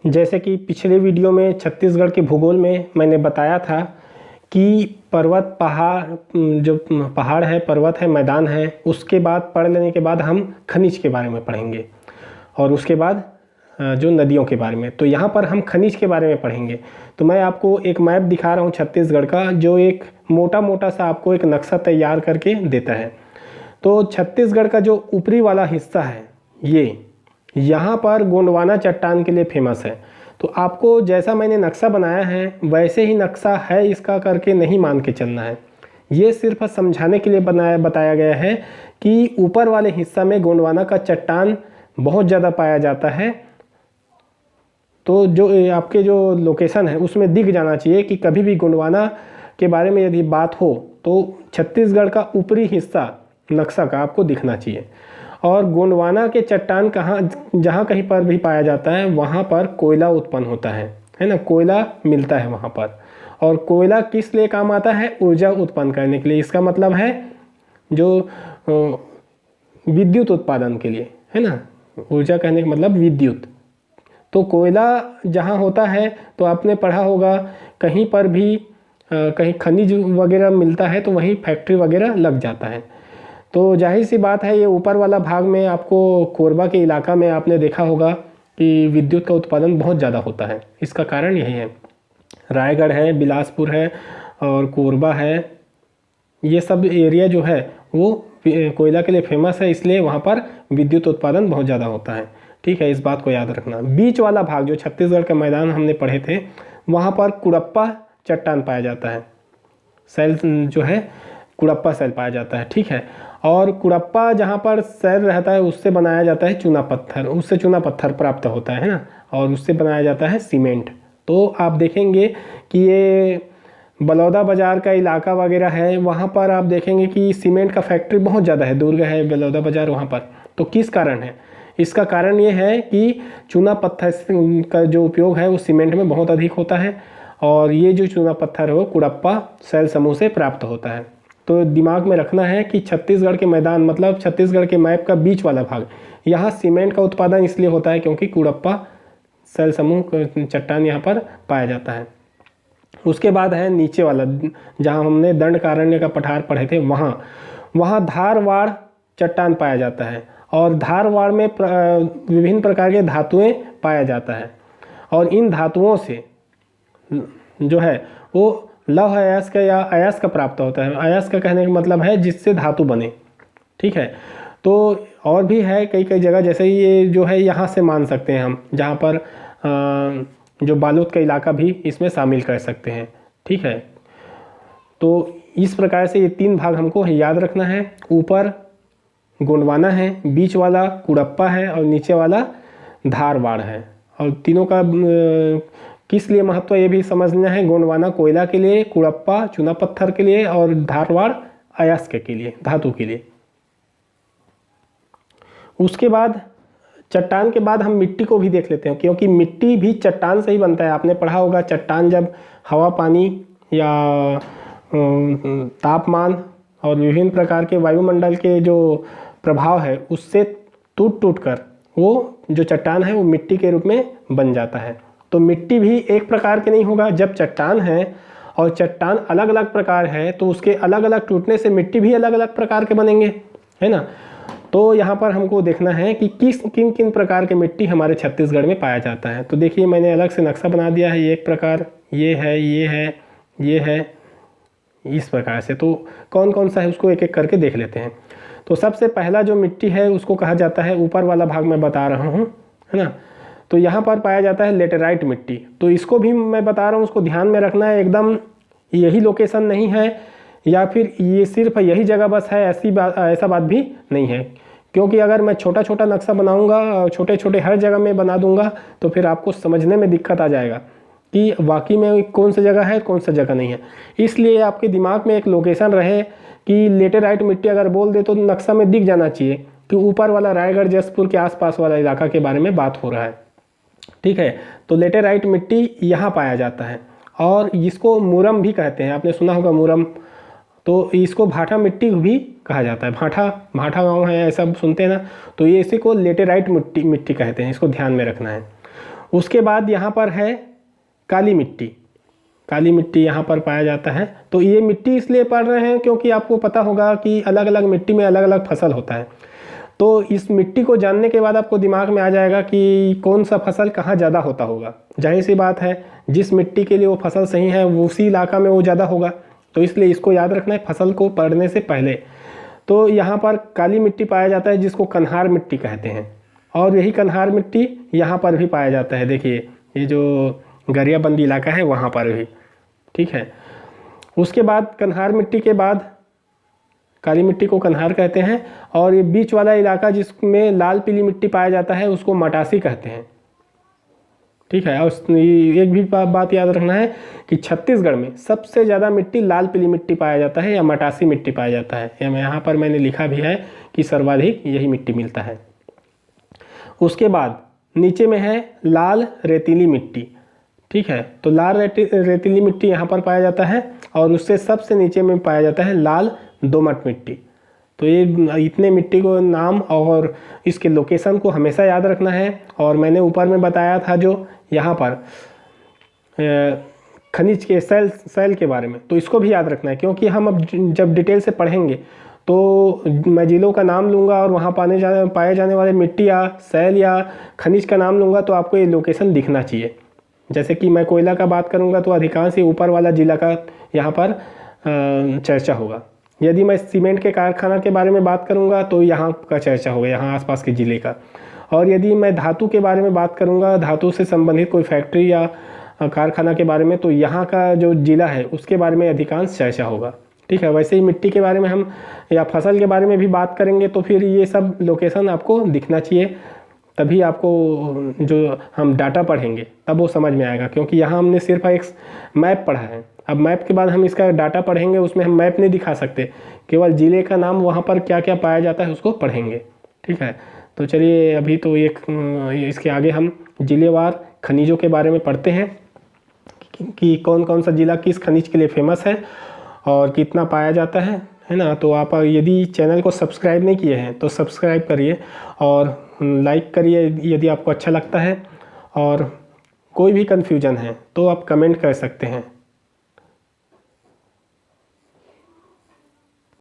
जैसे कि पिछले वीडियो में छत्तीसगढ़ के भूगोल में मैंने बताया था कि पर्वत पहाड़ जो पहाड़ है, पर्वत है, मैदान है, उसके बाद पढ़ लेने के बाद हम खनिज के बारे में पढ़ेंगे और उसके बाद जो नदियों के बारे में। तो यहाँ पर हम खनिज के बारे में पढ़ेंगे। तो मैं आपको एक मैप दिखा रहा हूँ छत्तीसगढ़ का, जो एक मोटा मोटा सा आपको एक नक्शा तैयार करके देता है। तो छत्तीसगढ़ का जो ऊपरी वाला हिस्सा है, ये यहाँ पर गोंडवाना चट्टान के लिए फेमस है। तो आपको जैसा मैंने नक्शा बनाया है वैसे ही नक्शा है इसका करके नहीं मान के चलना है। ये सिर्फ समझाने के लिए बताया गया है कि ऊपर वाले हिस्सा में गोंडवाना का चट्टान बहुत ज़्यादा पाया जाता है। तो जो आपके जो लोकेशन है उसमें दिख जाना चाहिए कि कभी भी गोंडवाना के बारे में यदि बात हो तो छत्तीसगढ़ का ऊपरी हिस्सा नक्शा का आपको दिखना चाहिए। और गोंडवाना के चट्टान कहाँ जहाँ कहीं पर भी पाया जाता है वहाँ पर कोयला उत्पन्न होता है ना, कोयला मिलता है वहाँ पर। और कोयला किस लिए काम आता है? ऊर्जा उत्पन्न करने के लिए। इसका मतलब है जो विद्युत उत्पादन के लिए, है ना। ऊर्जा कहने का मतलब विद्युत। तो कोयला जहाँ होता है तो आपने पढ़ा होगा कहीं पर भी कहीं खनिज वगैरह मिलता है तो वहीं फैक्ट्री वगैरह लग जाता है। तो जाहिर सी बात है ये ऊपर वाला भाग में आपको कोरबा के इलाका में आपने देखा होगा कि विद्युत का उत्पादन बहुत ज़्यादा होता है। इसका कारण यही है। रायगढ़ है, बिलासपुर है और कोरबा है, ये सब एरिया जो है वो कोयला के लिए फेमस है, इसलिए वहाँ पर विद्युत उत्पादन बहुत ज़्यादा होता है। ठीक है, इस बात को याद रखना। बीच वाला भाग जो छत्तीसगढ़ का मैदान हमने पढ़े थे वहाँ पर कुड़प्पा चट्टान पाया जाता है। सेल जो है कुड़प्पा सेल पाया जाता है। ठीक है, और कुड़प्पा जहाँ पर सेल रहता है उससे बनाया जाता है चूना पत्थर, उससे चूना पत्थर प्राप्त होता है ना, और उससे बनाया जाता है सीमेंट। तो आप देखेंगे कि ये बलौदा बाज़ार का इलाका वगैरह है, वहाँ पर आप देखेंगे कि सीमेंट का फैक्ट्री बहुत ज़्यादा है। दुर्ग है, बलौदा बाज़ार, वहाँ पर। तो किस कारण है? इसका कारण ये है कि चूना पत्थर का जो उपयोग है वो सीमेंट में बहुत अधिक होता है और ये जो चूना पत्थर है वो कुड़प्पा सेल समूह से प्राप्त होता है। तो दिमाग में रखना है कि छत्तीसगढ़ के मैदान मतलब छत्तीसगढ़ के मैप का बीच वाला भाग, यहाँ सीमेंट का उत्पादन इसलिए होता है क्योंकि कुड़प्पा सेल समूह चट्टान यहाँ पर पाया जाता है। उसके बाद है नीचे वाला, जहाँ हमने दंडकारण्य का पठार पढ़े थे, वहाँ धारवाड़ चट्टान पाया जाता है और धारवाड़ में विभिन्न प्रकार के धातुएं पाया जाता है और इन धातुओं से जो है वो लौह अयस्क या अयस्क प्राप्त होता है। अयस्क का कहने का मतलब है जिससे धातु बने। ठीक है, तो और भी है कई कई जगह, जैसे ये जो है यहाँ से मान सकते हैं हम, जहाँ पर जो बालोद का इलाका भी इसमें शामिल कर सकते हैं। ठीक है, तो इस प्रकार से ये तीन भाग हमको याद रखना है। ऊपर गोंडवाना है, बीच वाला कुड़प्पा है और नीचे वाला धारवाड़ है। और तीनों का किस लिए महत्व ये भी समझना है। गोंडवाना कोयला के लिए, कुड़प्पा चूना पत्थर के लिए और धारवाड़ अयस्क के लिए, धातु के लिए। उसके बाद चट्टान के बाद हम मिट्टी को भी देख लेते हैं, क्योंकि मिट्टी भी चट्टान से ही बनता है। आपने पढ़ा होगा चट्टान जब हवा पानी या तापमान और विभिन्न प्रकार के वायुमंडल के जो प्रभाव है उससे टूट टूट कर वो जो चट्टान है वो मिट्टी के रूप में बन जाता है। तो मिट्टी भी एक प्रकार के नहीं होगा। जब चट्टान है और चट्टान अलग अलग प्रकार है तो उसके अलग अलग टूटने से मिट्टी भी अलग अलग प्रकार के बनेंगे, है ना। तो यहाँ पर हमको देखना है कि किन किन प्रकार के मिट्टी हमारे छत्तीसगढ़ में पाया जाता है। तो देखिए मैंने अलग से नक्शा बना दिया है। एक प्रकार ये है, ये है, ये है, इस प्रकार से। तो कौन कौन सा है उसको एक एक करके देख लेते हैं। तो सबसे पहला जो मिट्टी है उसको कहा जाता है, ऊपर वाला भाग मैं बता रहा हूँ, है ना। तो यहाँ पर पाया जाता है लेटेराइट मिट्टी। तो इसको भी मैं बता रहा हूँ, उसको ध्यान में रखना है। एकदम यही लोकेशन नहीं है या फिर ये सिर्फ यही जगह बस है, ऐसा बात भी नहीं है। क्योंकि अगर मैं छोटा छोटा नक्शा बनाऊंगा, छोटे छोटे हर जगह में बना दूंगा तो फिर आपको समझने में दिक्कत आ जाएगा कि वाकई में कौन सा जगह है कौन सा जगह नहीं है। इसलिए आपके दिमाग में एक लोकेशन रहे कि लेटेराइट मिट्टी अगर बोल दे तो नक्शा में दिख जाना चाहिए कि ऊपर वाला रायगढ़ जसपुर के आसपास वाला इलाका के बारे में बात हो रहा है। ठीक है, तो लेटेराइट मिट्टी यहाँ पाया जाता है और इसको मुरम भी कहते हैं। आपने सुना होगा मुरम। तो इसको भाटा मिट्टी भी कहा जाता है। भाटा गांव है ऐसा सुनते हैं ना, तो ये इसी को लेटेराइट मिट्टी कहते हैं। इसको ध्यान में रखना है। उसके बाद यहाँ पर है काली मिट्टी। काली मिट्टी यहाँ पर पाया जाता है। तो ये मिट्टी इसलिए पढ़ रहे हैं क्योंकि आपको पता होगा कि अलग अलग मिट्टी में अलग अलग फसल होता है। तो इस मिट्टी को जानने के बाद आपको दिमाग में आ जाएगा कि कौन सा फसल कहाँ ज़्यादा होता होगा। जाहिर सी बात है, जिस मिट्टी के लिए वो फसल सही है वो उसी इलाका में वो ज़्यादा होगा। तो इसलिए इसको याद रखना है फसल को पढ़ने से पहले। तो यहाँ पर काली मिट्टी पाया जाता है जिसको कन्हार मिट्टी कहते हैं, और यही कन्हार मिट्टी यहाँ पर भी पाया जाता है। देखिए ये जो गरियाबंदी इलाका है वहाँ पर भी, ठीक है। उसके बाद कन्हार मिट्टी के बाद काली मिट्टी को कन्हार कहते हैं, और ये बीच वाला इलाका जिसमें लाल पीली मिट्टी पाया जाता है उसको मटासी कहते हैं, ठीक है। और एक भी बात याद रखना है कि छत्तीसगढ़ में सबसे ज़्यादा मिट्टी लाल पीली मिट्टी पाया जाता है या मटासी मिट्टी पाया जाता है। यहाँ पर मैंने लिखा भी है कि सर्वाधिक यही मिट्टी मिलता है। उसके बाद नीचे में है लाल रेतीली मिट्टी, ठीक है। तो लाल रेतीली मिट्टी यहाँ पर पाया जाता है, और उससे सबसे नीचे में पाया जाता है लाल दोमट मिट्टी। तो ये इतने मिट्टी को नाम और इसके लोकेशन को हमेशा याद रखना है। और मैंने ऊपर में बताया था जो यहाँ पर खनिज के सेल के बारे में, तो इसको भी याद रखना है, क्योंकि हम अब जब डिटेल से पढ़ेंगे तो मैं जिलों का नाम लूँगा और वहाँ पाए जाने वाले मिट्टी या सेल या खनिज का नाम लूँगा, तो आपको ये लोकेशन दिखना चाहिए। जैसे कि मैं कोयला का बात करूँगा तो अधिकांश ही ऊपर वाला जिला का यहाँ पर चर्चा होगा। यदि मैं सीमेंट के कारखाना के बारे में बात करूँगा तो यहाँ का चर्चा होगा, यहाँ आसपास के ज़िले का। और यदि मैं धातु के बारे में बात करूँगा, धातु से संबंधित कोई फैक्ट्री या कारखाना के बारे में, तो यहाँ का जो ज़िला है उसके बारे में अधिकांश चर्चा होगा, ठीक है। वैसे ही मिट्टी के बारे में हम या फसल के बारे में भी बात करेंगे तो फिर ये सब लोकेशन आपको दिखना चाहिए, तभी आपको जो हम डाटा पढ़ेंगे तब वो समझ में आएगा। क्योंकि यहाँ हमने सिर्फ एक मैप पढ़ा है, अब मैप के बाद हम इसका डाटा पढ़ेंगे, उसमें हम मैप नहीं दिखा सकते, केवल ज़िले का नाम वहाँ पर क्या क्या पाया जाता है उसको पढ़ेंगे, ठीक है। तो चलिए अभी तो इसके आगे हम ज़िलेवार खनिजों के बारे में पढ़ते हैं कि कौन कौन सा ज़िला किस खनिज के लिए फेमस है और कितना पाया जाता है ना। तो आप यदि चैनल को सब्सक्राइब नहीं किए हैं तो सब्सक्राइब करिए और लाइक करिए यदि आपको अच्छा लगता है, और कोई भी कन्फ्यूजन है तो आप कमेंट कर सकते हैं।